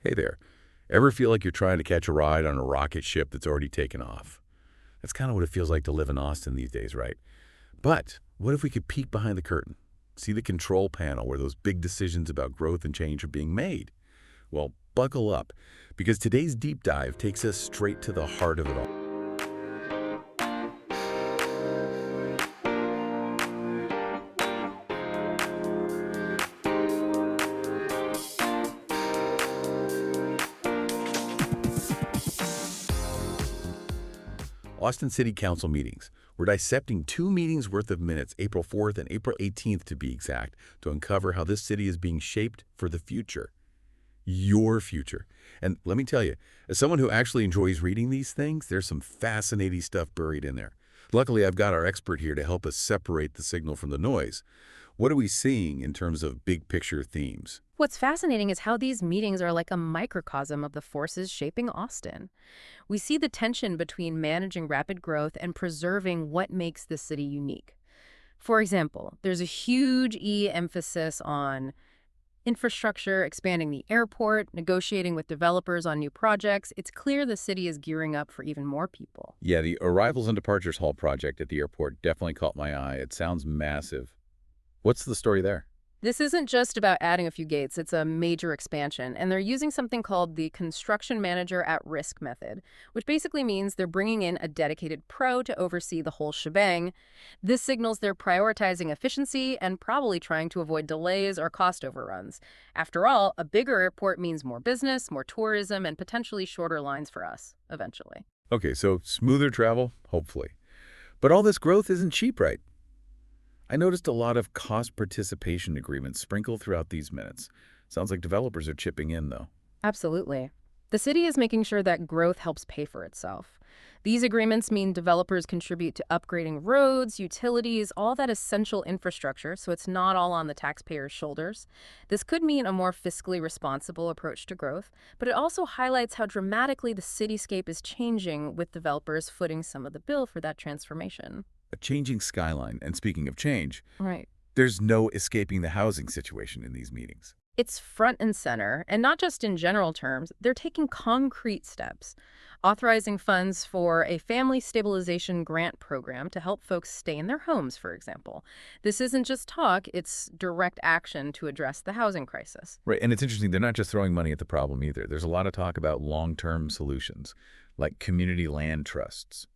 Hey there. Ever feel like you're trying to catch a ride on a rocket ship that's already taken off? That's kind of what it feels like to live in Austin these days, right? But what if we could peek behind the curtain? See the control panel where those big decisions about growth and change are being made? Well, buckle up, because today's deep dive takes us straight to the heart of it all. Austin City Council meetings. We're dissecting 2 meetings worth of minutes, April 4th and April 18th to be exact, to uncover how this city is being shaped for the future. Your future. And let me tell you, as someone who actually enjoys reading these things, there's some fascinating stuff buried in there. Luckily, I've got our expert here to help us separate the signal from the noise. What are we seeing in terms of big picture themes? What's fascinating is how these meetings are like a microcosm of the forces shaping Austin. We see the tension between managing rapid growth and preserving what makes the city unique. For example, there's a huge emphasis on infrastructure, expanding the airport, negotiating with developers on new projects. It's clear the city is gearing up for even more people. Yeah, the Arrivals and Departures Hall project at the airport definitely caught my eye. It sounds massive. What's the story there? This isn't just about adding a few gates, it's a major expansion, and they're using something called the Construction Manager at Risk method, which basically means they're bringing in a dedicated pro to oversee the whole shebang. This signals they're prioritizing efficiency and probably trying to avoid delays or cost overruns. After all, a bigger airport means more business, more tourism, and potentially shorter lines for us, eventually. Okay, so smoother travel, hopefully. But all this growth isn't cheap, right? I noticed a lot of cost participation agreements sprinkled throughout these minutes. Sounds like developers are chipping in, though. Absolutely. The city is making sure that growth helps pay for itself. These agreements mean developers contribute to upgrading roads, utilities, all that essential infrastructure, so it's not all on the taxpayers' shoulders. This could mean a more fiscally responsible approach to growth, but it also highlights how dramatically the cityscape is changing, with developers footing some of the bill for that transformation. A changing skyline, and speaking of change, Right. there's no escaping the housing situation in these meetings. It's front and center, and not just in general terms. They're taking concrete steps, authorizing funds for a family stabilization grant program to help folks stay in their homes, for example. This isn't just talk, it's direct action to address the housing crisis. Right, and it's interesting, they're not just throwing money at the problem either. There's a lot of talk about long-term solutions, like community land trusts.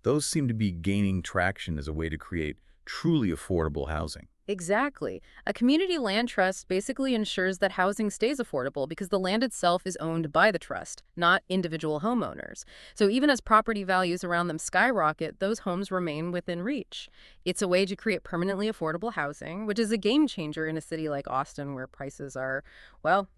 Those seem to be gaining traction as a way to create truly affordable housing. Exactly. A community land trust basically ensures that housing stays affordable because the land itself is owned by the trust, not individual homeowners. So even as property values around them skyrocket, those homes remain within reach. It's a way to create permanently affordable housing, which is a game changer in a city like Austin where prices are, well.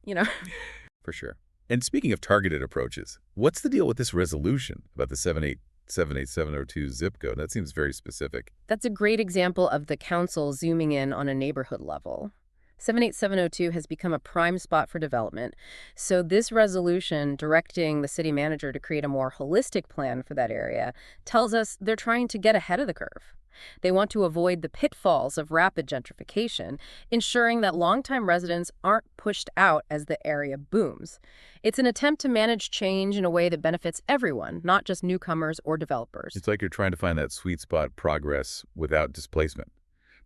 For sure. And speaking of targeted approaches, what's the deal with this resolution about the 7878702 zip code? That seems very specific. That's a great example of the council zooming in on a neighborhood level. 78702 has become a prime spot for development, so this resolution directing the city manager to create a more holistic plan for that area tells us they're trying to get ahead of the curve. They want to avoid the pitfalls of rapid gentrification, ensuring that longtime residents aren't pushed out as the area booms. It's an attempt to manage change in a way that benefits everyone, not just newcomers or developers. It's like you're trying to find that sweet spot progress without displacement.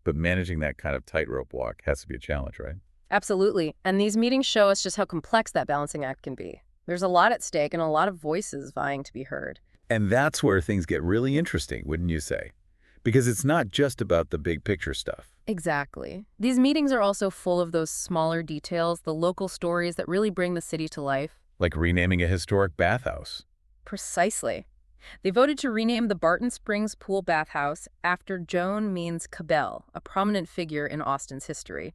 But managing that kind of tightrope walk has to be a challenge, right? Absolutely. And these meetings show us just how complex that balancing act can be. There's a lot at stake and a lot of voices vying to be heard. And that's where things get really interesting, wouldn't you say? Because it's not just about the big picture stuff. Exactly. These meetings are also full of those smaller details, the local stories that really bring the city to life. Like renaming a historic bathhouse. Precisely. They voted to rename the Barton Springs Pool Bathhouse after Joan Means Cabell, a prominent figure in Austin's history.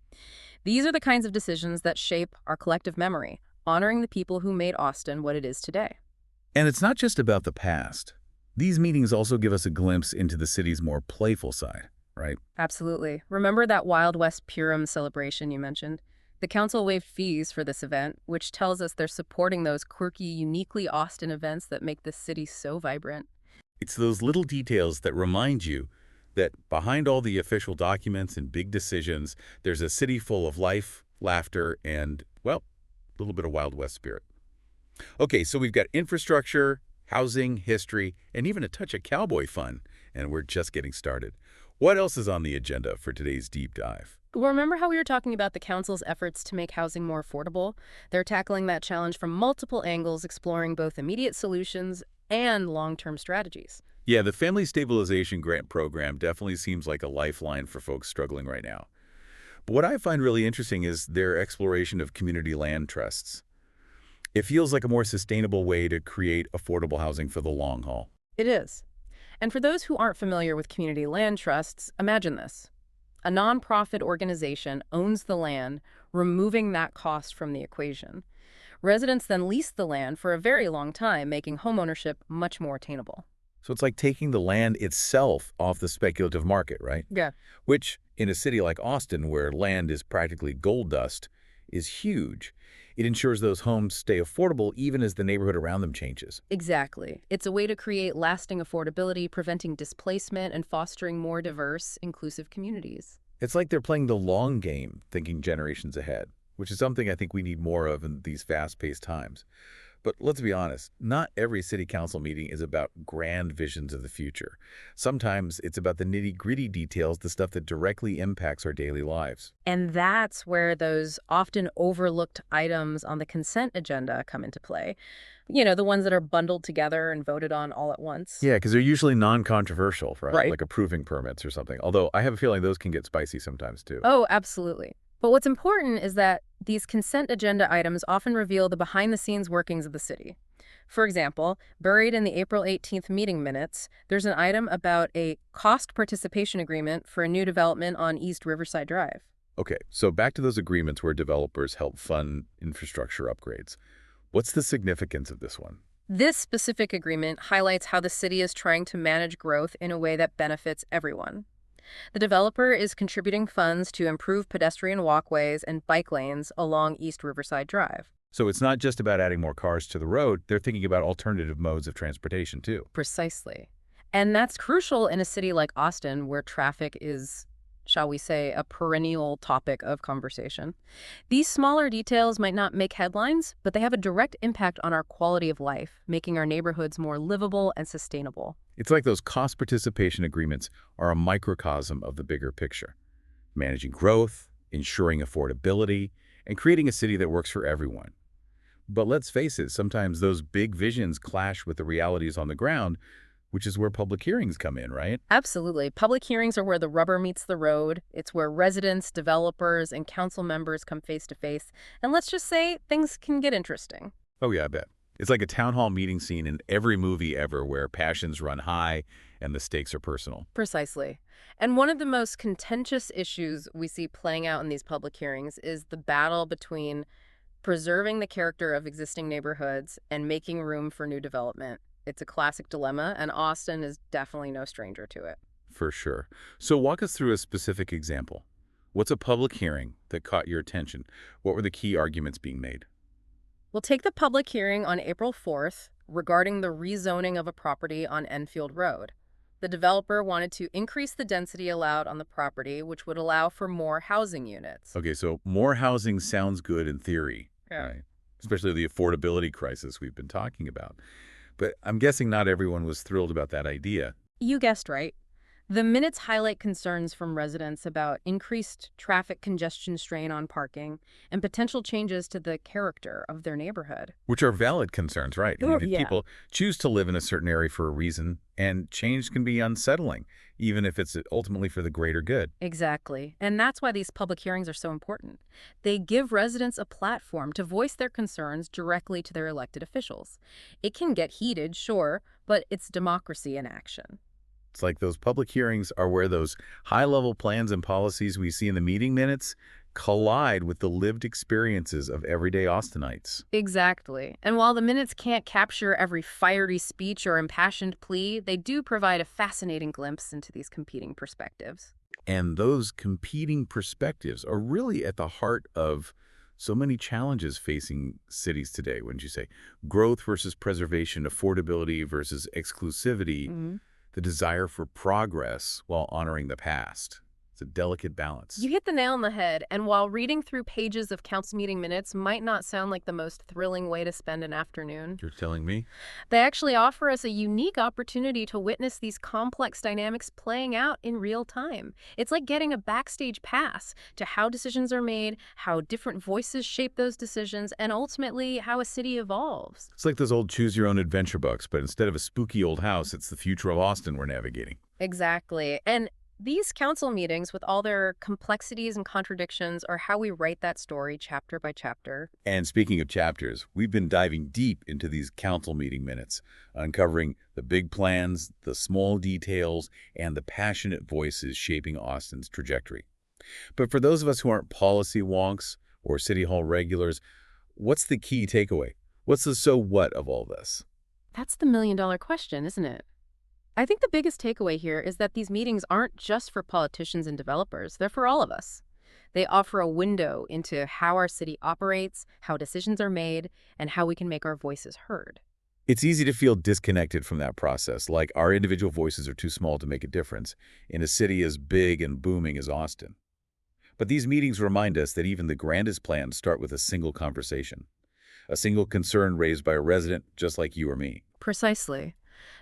These are the kinds of decisions that shape our collective memory, honoring the people who made Austin what it is today. And it's not just about the past. These meetings also give us a glimpse into the city's more playful side, right? Absolutely. Remember that Wild West Purim celebration you mentioned? The council waived fees for this event, which tells us they're supporting those quirky, uniquely Austin events that make this city so vibrant. It's those little details that remind you that behind all the official documents and big decisions, there's a city full of life, laughter, and, well, a little bit of Wild West spirit. Okay, so we've got infrastructure, housing, history, and even a touch of cowboy fun, and we're just getting started. What else is on the agenda for today's deep dive? Well, remember how we were talking about the council's efforts to make housing more affordable? They're tackling that challenge from multiple angles, exploring both immediate solutions and long-term strategies. Yeah, the Family Stabilization Grant Program definitely seems like a lifeline for folks struggling right now. But what I find really interesting is their exploration of community land trusts. It feels like a more sustainable way to create affordable housing for the long haul. It is. And for those who aren't familiar with community land trusts, imagine this. A nonprofit organization owns the land, removing that cost from the equation. Residents then lease the land for a very long time, making homeownership much more attainable. So it's like taking the land itself off the speculative market, right? Yeah. Which, in a city like Austin, where land is practically gold dust, is huge. It ensures those homes stay affordable even as the neighborhood around them changes. Exactly. It's a way to create lasting affordability, preventing displacement, and fostering more diverse, inclusive communities. It's like they're playing the long game, thinking generations ahead, which is something I think we need more of in these fast-paced times. But let's be honest, not every city council meeting is about grand visions of the future. Sometimes it's about the nitty-gritty details, the stuff that directly impacts our daily lives. And that's where those often overlooked items on the consent agenda come into play. The ones that are bundled together and voted on all at once. Yeah, because they're usually non-controversial, right? Right. Like approving permits or something. Although I have a feeling those can get spicy sometimes too. Oh, absolutely. But what's important is that these consent agenda items often reveal the behind-the-scenes workings of the city. For example, buried in the April 18th meeting minutes, there's an item about a cost participation agreement for a new development on East Riverside Drive. Okay, so back to those agreements where developers help fund infrastructure upgrades. What's the significance of this one? This specific agreement highlights how the city is trying to manage growth in a way that benefits everyone. The developer is contributing funds to improve pedestrian walkways and bike lanes along East Riverside Drive. So it's not just about adding more cars to the road, they're thinking about alternative modes of transportation too. Precisely. And that's crucial in a city like Austin, where traffic is, shall we say, a perennial topic of conversation. These smaller details might not make headlines, but they have a direct impact on our quality of life, making our neighborhoods more livable and sustainable. It's like those cost participation agreements are a microcosm of the bigger picture. Managing growth, ensuring affordability, and creating a city that works for everyone. But let's face it, sometimes those big visions clash with the realities on the ground, which is where public hearings come in, right? Absolutely. Public hearings are where the rubber meets the road. It's where residents, developers, and council members come face to face. And let's just say things can get interesting. Oh yeah, I bet. It's like a town hall meeting scene in every movie ever where passions run high and the stakes are personal. Precisely. And one of the most contentious issues we see playing out in these public hearings is the battle between preserving the character of existing neighborhoods and making room for new development. It's a classic dilemma, and Austin is definitely no stranger to it. For sure. So walk us through a specific example. What's a public hearing that caught your attention? What were the key arguments being made? We'll take the public hearing on April 4th regarding the rezoning of a property on Enfield Road. The developer wanted to increase the density allowed on the property, which would allow for more housing units. Okay, so more housing sounds good in theory, Yeah. right? Especially the affordability crisis we've been talking about. But I'm guessing not everyone was thrilled about that idea. You guessed right. The minutes highlight concerns from residents about increased traffic congestion strain on parking and potential changes to the character of their neighborhood. Which are valid concerns, right? I mean, Yeah. people choose to live in a certain area for a reason, and change can be unsettling, even if it's ultimately for the greater good. Exactly. And that's why these public hearings are so important. They give residents a platform to voice their concerns directly to their elected officials. It can get heated, sure, but it's democracy in action. It's like those public hearings are where those high-level plans and policies we see in the meeting minutes collide with the lived experiences of everyday Austinites. Exactly. And while the minutes can't capture every fiery speech or impassioned plea, they do provide a fascinating glimpse into these competing perspectives. And those competing perspectives are really at the heart of so many challenges facing cities today, wouldn't you say? Growth versus preservation, affordability versus exclusivity, Mhm. the desire for progress while honoring the past. It's a delicate balance. You hit the nail on the head, and while reading through pages of council meeting minutes might not sound like the most thrilling way to spend an afternoon, You're telling me? they actually offer us a unique opportunity to witness these complex dynamics playing out in real time. It's like getting a backstage pass to how decisions are made, how different voices shape those decisions, and ultimately how a city evolves. It's like those old choose-your-own-adventure books, but instead of a spooky old house, it's the future of Austin we're navigating. Exactly. And these council meetings, with all their complexities and contradictions, are how we write that story chapter by chapter. And speaking of chapters, we've been diving deep into these council meeting minutes, uncovering the big plans, the small details, and the passionate voices shaping Austin's trajectory. But for those of us who aren't policy wonks or City Hall regulars, what's the key takeaway? What's the so what of all this? That's the million-dollar question, isn't it? I think the biggest takeaway here is that these meetings aren't just for politicians and developers. They're for all of us. They offer a window into how our city operates, how decisions are made, and how we can make our voices heard. It's easy to feel disconnected from that process, like our individual voices are too small to make a difference in a city as big and booming as Austin. But these meetings remind us that even the grandest plans start with a single conversation, a single concern raised by a resident just like you or me. Precisely.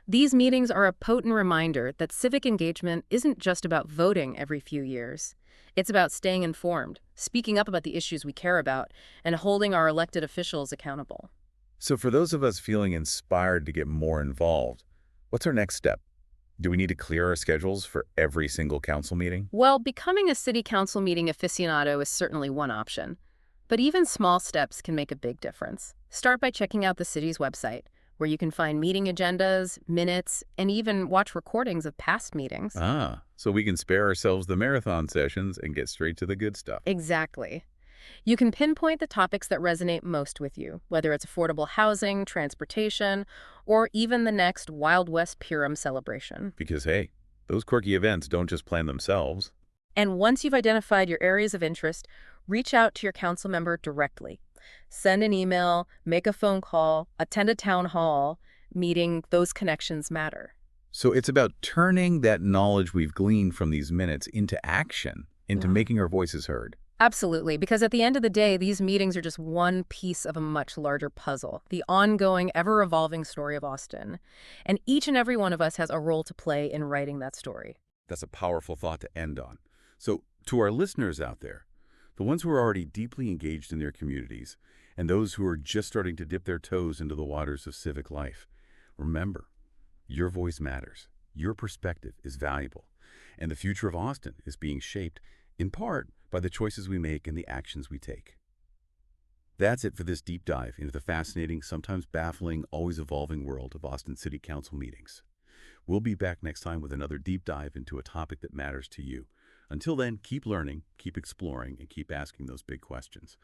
These meetings are a potent reminder that civic engagement isn't just about voting every few years. It's about staying informed, speaking up about the issues we care about, and holding our elected officials accountable. So for those of us feeling inspired to get more involved, what's our next step? Do we need to clear our schedules for every single council meeting? Well, becoming a city council meeting aficionado is certainly one option. But even small steps can make a big difference. Start by checking out the city's website, where you can find meeting agendas, minutes, and even watch recordings of past meetings. So we can spare ourselves the marathon sessions and get straight to the good stuff. Exactly. You can pinpoint the topics that resonate most with you, whether it's affordable housing, transportation, or even the next Wild West Purim celebration. Because, hey, those quirky events don't just plan themselves. And once you've identified your areas of interest, reach out to your council member directly. Send an email, make a phone call, attend a town hall meeting. Those connections matter. So it's about turning that knowledge we've gleaned from these minutes into action, into making our voices heard. Absolutely, because at the end of the day, these meetings are just one piece of a much larger puzzle, the ongoing, ever-evolving story of Austin. And each and every one of us has a role to play in writing that story. That's a powerful thought to end on. So to our listeners out there, the ones who are already deeply engaged in their communities, and those who are just starting to dip their toes into the waters of civic life, remember, your voice matters, your perspective is valuable, and the future of Austin is being shaped, in part, by the choices we make and the actions we take. That's it for this deep dive into the fascinating, sometimes baffling, always evolving world of Austin City Council meetings. We'll be back next time with another deep dive into a topic that matters to you. Until then, keep learning, keep exploring, and keep asking those big questions.